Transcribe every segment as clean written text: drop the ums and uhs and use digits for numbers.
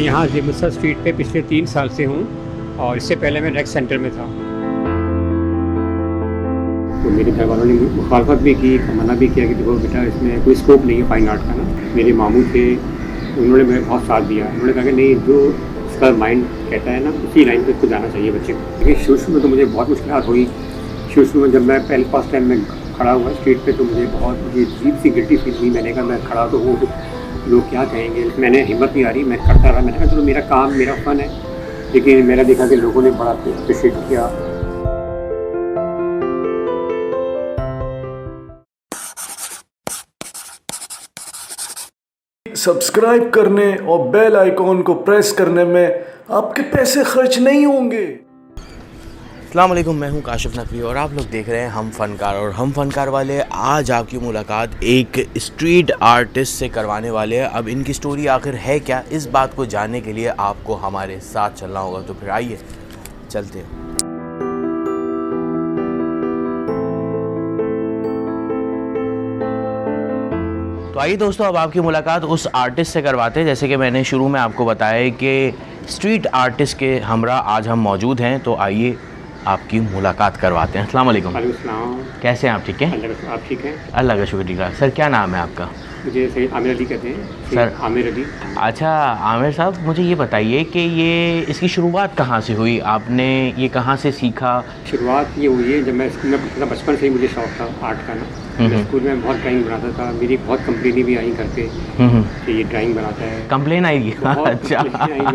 यहाँ जिमुसा स्ट्रीट पे पिछले 3 साल से हूँ और इससे पहले मैं नेक्स्ट सेंटर में था। तो मेरे घर वालों ने मुखालफत भी की, मना भी किया कि देखो बेटा इसमें कोई स्कोप नहीं है फाइन आर्ट का ना। मेरे मामू थे, उन्होंने मेरा बहुत साथ दिया। उन्होंने कहा कि नहीं, जो इसका माइंड कहता है ना उसी लाइन पे इसको जाना चाहिए बच्चे को। लेकिन शुरू में तो मुझे बहुत मुश्किल हुई। शुरू में जब मैं पहले फर्स्ट टाइम में खड़ा हुआ स्ट्रीट पे तो मुझे अजीब सी गिल्टी फील हुई। मैंने कहा मैं खड़ा तो हूँ, लोग क्या कहेंगे। मैंने हिम्मत नहीं आ रही, मैं करता रहा। मैंने कहा चलो मेरा काम मेरा फ़न है। लेकिन मैंने देखा कि लोगों ने बड़ा अप्रिशिएट किया। सब्सक्राइब करने और बेल आइकॉन को प्रेस करने में आपके पैसे खर्च नहीं होंगे। अस्सलाम वालेकुम, मैं हूं काशिफ नकवी और आप लोग देख रहे हैं हम फनकार। और हम फनकार वाले आज आपकी मुलाकात एक स्ट्रीट आर्टिस्ट से करवाने वाले हैं। अब इनकी स्टोरी आखिर है क्या, इस बात को जानने के लिए आपको हमारे साथ चलना होगा। तो फिर आइए चलते हैं। तो आइए दोस्तों, अब आपकी मुलाकात उस आर्टिस्ट से करवाते हैं। जैसे कि मैंने शुरू में आपको बताया कि स्ट्रीट आर्टिस्ट के हमरा आज हम मौजूद हैं। तो आइए आपकी मुलाकात करवाते हैं। अस्सलाम वालेकुम। कैसे हैं आप? ठीक है, आप ठीक हैं? अल्लाह का शुक्रिया। सर क्या नाम है आपका? मुझे सैयद आमिर अली कहते हैं। सर आमिर अली। अच्छा आमिर साहब, मुझे ये बताइए कि ये इसकी शुरुआत कहाँ से हुई, आपने ये कहाँ से सीखा? शुरुआत ये हुई है जब मैं स्कूल में पढ़ता था। बचपन से ही मुझे शौक था आर्ट का ना। मैं स्कूल में बहुत ड्राइंग बनाता था। मेरी बहुत कंप्लेनें भी आई घर पे कि ये ड्राइंग बनाता है। कंप्लेन आई? अच्छा।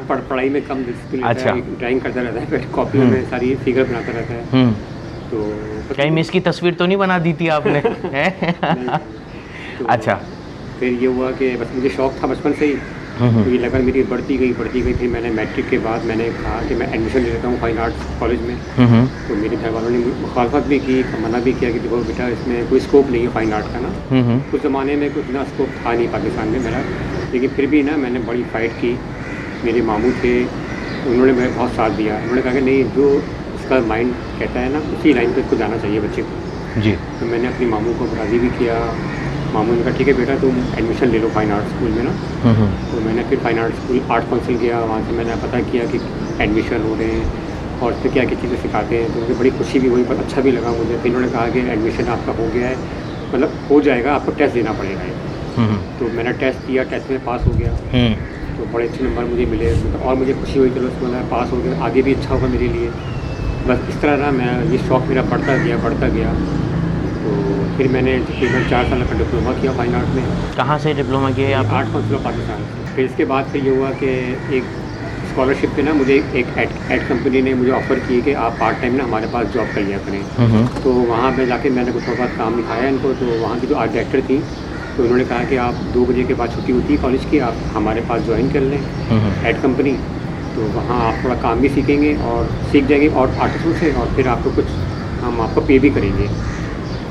पढ़ाई में कम डिसिप्लिन। अच्छा। ड्राइंग करता रहता है, कॉपी में सारी फिगर बनाता रहता है। तो कहीं मिस की तस्वीर तो नहीं बना दी थी आपने? अच्छा। फिर ये हुआ कि बस मुझे शौक़ था बचपन से ही। तो ये लगन मेरी बढ़ती गई। फिर मैंने मैट्रिक के बाद मैंने कहा कि मैं एडमिशन ले लेता हूँ फाइन आर्ट्स कॉलेज में। तो मेरे घर वालों ने मुखालफत भी की, मना भी किया कि देखो बेटा इसमें कोई स्कोप नहीं है फाइन आर्ट का ना। उस ज़माने में कुछ ना स्कोप था नहीं पाकिस्तान में मेरा। लेकिन फिर भी ना मैंने बड़ी फ़ाइट की। मेरे मामू थे, उन्होंने मेरा बहुत साथ दिया। उन्होंने कहा कि नहीं, जो इसका माइंड कहता है ना उसी लाइन पर इसको जाना चाहिए बच्चे को जी। तो मैंने अपने मामू को राज़ी भी किया। मामू ने कहा ठीक है बेटा तुम एडमिशन ले लो फाइन आर्ट स्कूल में ना। तो मैंने फिर fine art school art council गया। वहाँ से मैंने पता किया कि एडमिशन हो रहे हैं और उसमें क्या क्या चीज़ें सिखाते हैं। तो मुझे बड़ी खुशी भी हुई, बहुत अच्छा भी लगा मुझे। फिर इन्होंने कहा कि एडमिशन आपका हो गया है, मतलब हो जाएगा, आपको टेस्ट देना पड़ेगा। तो मैंने टेस्ट किया, टेस्ट में पास हो गया। तो बड़े अच्छे नंबर मुझे मिले और मुझे खुशी हुई, चलो उसमें मैं पास हो गया, आगे भी अच्छा होगा मेरे लिए। बस इस तरह ना मैं ये शौक़ मेरा बढ़ता गया। तो फिर मैंने तकरीबन 4 साल का डिप्लोमा किया फाइन आर्ट में। कहाँ से डिप्लोमा किया आप? आर्ट काउंसिल ऑफ पाकिस्तान से। फिर इसके बाद फिर ये हुआ कि एक स्कॉलरशिप पे ना मुझे एक एड कंपनी ने मुझे ऑफ़र की कि आप पार्ट टाइम ना हमारे पास जॉब कर लिया करें। तो वहाँ पे जाके मैंने कुछ बहुत काम दिखाया इनको। तो वहाँ की जो आर्ट डायरेक्टर थी तो उन्होंने कहा कि आप 2 बजे के बाद छुट्टी होती है कॉलेज की, आप हमारे पास ज्वाइन कर लें एड कंपनी। तो वहाँ आप थोड़ा काम भी सीखेंगे और सीख जाएंगे और आर्टिस्टों से, और फिर आपको कुछ हम आपको पे भी करेंगे।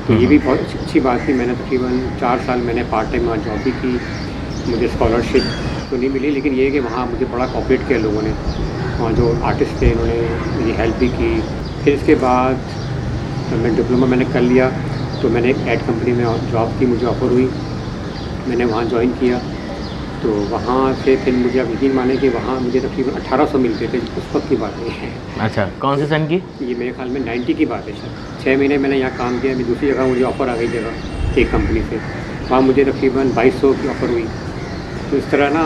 तो ये भी बहुत अच्छी बात थी। मैंने तकरीबन 4 साल मैंने पार्ट टाइम वहाँ जॉब भी की। मुझे स्कॉलरशिप तो नहीं मिली, लेकिन ये है कि वहाँ मुझे बड़ा कोऑपरेट किया लोगों ने। वहाँ जो आर्टिस्ट थे उन्होंने मेरी हेल्प भी की। फिर इसके बाद मैं डिप्लोमा मैंने कर लिया तो मैंने एक एड कंपनी में जॉब की, मुझे ऑफ़र हुई, मैंने वहाँ ज्वाइन किया। तो वहाँ से फिर मुझे अब यकीन माने कि वहाँ मुझे तकरीबन 1800 मिलते थे उस वक्त की बात है। अच्छा, कौन से सन की? ये मेरे ख्याल में 90 की बात है सर। 6 महीने मैंने यहाँ काम किया। मैं दूसरी जगह मुझे ऑफ़र आ गई जगह एक कंपनी से, वहाँ मुझे तकरीबन 2200 की ऑफ़र हुई। तो इस तरह ना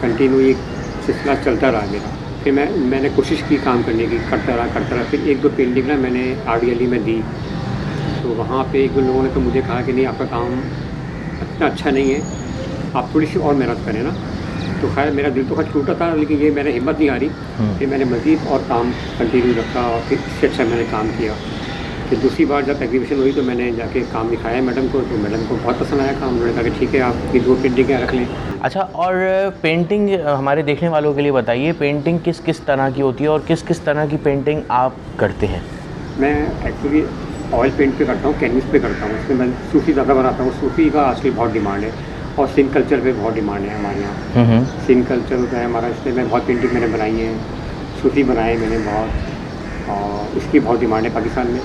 कंटिन्यू एक सिलसिला चलता रहा मेरा। फिर मैंने कोशिश की काम करने की, करता रहा। फिर 1-2 पेंटिंग ना मैंने आर्ट गैलरी में दी। तो वहाँ पे 1-2 लोगों ने तो मुझे कहा कि नहीं, आपका काम इतना अच्छा नहीं है, आप थोड़ी सी और मेहनत करें ना। तो खैर मेरा दिल तो खैर टूटा था, लेकिन ये मैंने हिम्मत नहीं हारी। फिर मैंने मज़ीद और काम कंटिन्यू रखा और फिर इससे अच्छा मैंने काम किया। फिर दूसरी बार जब एग्जीबिशन हुई तो मैंने जाके काम दिखाया मैडम को। तो मैडम को बहुत पसंद आया काम। उन्होंने कहा कि ठीक है आप ये 2 पेंटिंगें रख लें। अच्छा, और पेंटिंग हमारे देखने वालों के लिए बताइए, पेंटिंग किस किस तरह की होती है और किस किस तरह की पेंटिंग आप करते हैं? मैं एक्चुअली ऑयल पेंट पे करता हूँ, कैनवस पे करता हूँ। उसमें मैं सूफी ज़्यादा बनाता हूँ। सूफी का आजकल बहुत डिमांड है और सिन कल्चर पे बहुत डिमांड है हमारे यहाँ। सिन कल्चर होता है हमारा, इसमें मैं बहुत पेंटिंग मैंने बनाई है, सूफी बनाए मैंने बहुत, और इसकी बहुत डिमांड है पाकिस्तान में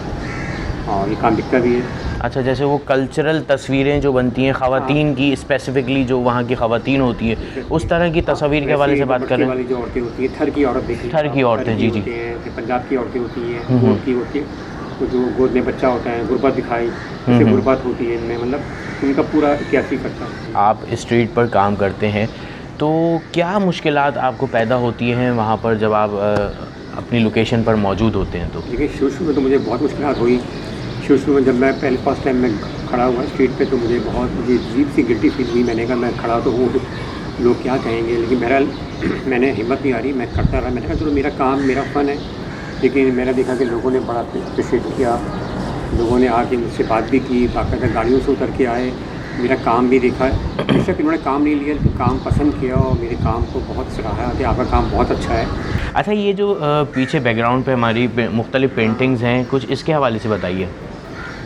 और ये काम बिकता भी है। अच्छा, जैसे वो कल्चरल तस्वीरें जो बनती हैं ख़वातीन की, स्पेसिफिकली जो वहाँ की ख़वातीन होती है, उस तरह की तस्वीर के हवाले से बात कर रहे हैं। वाली जो औरतें होती हैं, थर की औरत देखिए, थर की औरतें, जी जी। फिर पंजाब की औरतें होती हैं, गोद की होती है, तो जो गोद में बच्चा होता है, गुर्बत दिखाई, जैसे गुर्बत होती है इनमें, मतलब उनका पूरा इतिहास ही करता है। आप स्ट्रीट पर काम करते हैं, तो क्या मुश्किलात आपको पैदा होती हैं वहाँ पर जब आप अपनी लोकेशन पर मौजूद होते हैं? तो देखिए, शुरू में तो मुझे बहुत मुश्किलात हुई। शुरू में जब मैं पहले फर्स्ट टाइम मैं खड़ा हुआ स्ट्रीट पे, तो मुझे अजीब सी गिल्टी फील हुई। मैंने कहा मैं खड़ा तो हूँ, लोग क्या कहेंगे, लेकिन बहरहाल मैंने हिम्मत नहीं आ रही, मैं करता रहा। मैंने कहा चलो मेरा काम, मेरा फ़न है। लेकिन मैंने देखा कि लोगों ने बड़ा अप्रिशिएट किया, लोगों ने आके मुझसे बात भी की, बाकायदा गाड़ियों से उतर के आए, मेरा काम भी देखा। बेशक इन्होंने काम नहीं लिया, लेकिन काम पसंद किया और मेरे काम को बहुत सराहा कि आपका काम बहुत अच्छा है। अच्छा, ये जो पीछे बैकग्राउंड पे हमारी मुख्तलिफ पेंटिंग्स हैं, कुछ इसके हवाले से बताइए।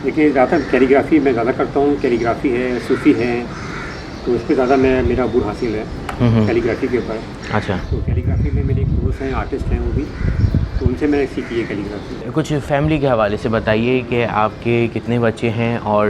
देखिए, ज़्यादातर कैलीग्राफी मैं ज़्यादा करता हूँ। कैलीग्राफी है, सूफ़ी है, तो इस पर ज़्यादा मेरा अबूर हासिल है कैलीग्राफी के ऊपर। अच्छा, तो कैलीग्राफी में मेरे एक दोस्त हैं, आर्टिस्ट हैं वो भी, तो उनसे मैंने सीखी है कैलीग्राफी। कुछ फैमिली के हवाले से बताइए कि आपके कितने बच्चे हैं और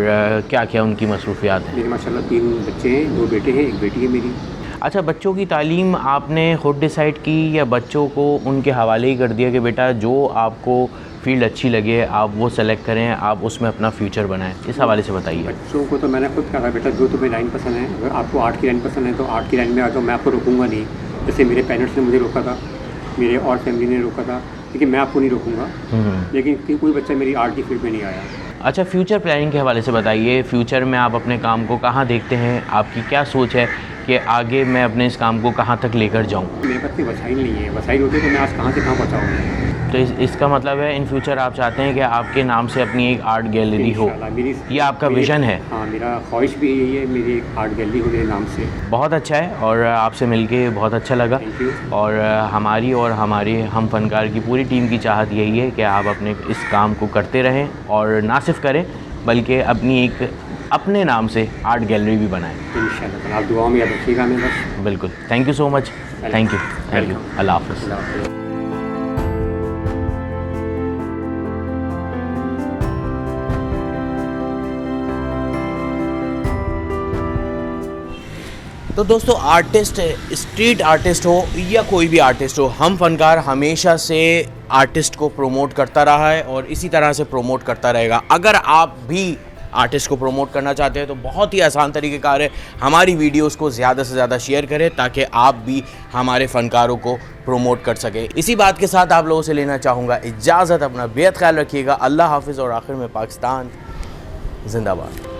क्या क्या उनकी मसरूफियात हैं? मेरे माशाल्लाह 3 बच्चे हैं, 2 बेटे हैं, 1 बेटी है मेरी। अच्छा, बच्चों की तालीम आपने खुद डिसाइड की या बच्चों को उनके हवाले ही कर दिया कि बेटा जो आपको फील्ड अच्छी लगे आप वो सेलेक्ट करें, आप उसमें अपना फ्यूचर बनाएं? इस हवाले से बताइए। बच्चों को तो मैंने खुद कहा, बेटा जो तुम्हें लाइन पसंद है, अगर आपको आर्ट की लाइन पसंद है तो आर्ट की लाइन में आ जाओ, मैं आपको रोकूंगा नहीं। जैसे मेरे पेरेंट्स ने मुझे रोका था, मेरे और फैमिली ने रोका था, लेकिन मैं आपको नहीं रोकूंगा। लेकिन कोई बच्चा मेरी आर्ट की फील्ड में नहीं आया। अच्छा, फ्यूचर प्लानिंग के हवाले से बताइए। फ्यूचर में आप अपने काम को कहाँ देखते हैं? आपकी क्या सोच है कि आगे मैं अपने इस काम को कहाँ तक लेकर जाऊँ? मेरे पास कोई वसाइल नहीं है, वसाइल होते तो मैं आज कहाँ से कहाँ पहुँचाऊँ। तो इसका मतलब है इन फ्यूचर आप चाहते हैं कि आपके नाम से अपनी एक आर्ट गैलरी हो, ये आपका विज़न है? हाँ, मेरा ख्वाहिश भी यही है, मेरी एक आर्ट गैलरी हो मेरे नाम से। बहुत अच्छा है और आपसे मिलके बहुत अच्छा लगा। Thank you. और हमारी और हमारे हम फनकार की पूरी टीम की चाहत यही है कि आप अपने इस काम को करते रहें और ना सिर्फ करें बल्कि अपने नाम से आर्ट गैलरी भी बनाएं। इंशाल्लाह, आप दुआओं में याद रखिएगा हमें बस। बिल्कुल, thank you so much. Thank you. अल्लाह हाफ़िज़। अल्लाह हाफ़िज़। तो दोस्तों, आर्टिस्ट, स्ट्रीट आर्टिस्ट हो या कोई भी आर्टिस्ट हो, हम फनकार हमेशा से आर्टिस्ट को प्रमोट करता रहा है और इसी तरह से प्रमोट करता रहेगा। अगर आप भी आर्टिस्ट को प्रमोट करना चाहते हैं तो बहुत ही आसान तरीक़ेकार है, हमारी वीडियोस को ज़्यादा से ज़्यादा शेयर करें ताकि आप भी हमारे फ़नकारों को प्रमोट कर सकें। इसी बात के साथ आप लोगों से लेना चाहूँगा इजाज़त। अपना बेहद ख्याल रखिएगा। अल्लाह हाफ़िज़ और आखिर में पाकिस्तान ज़िंदाबाद।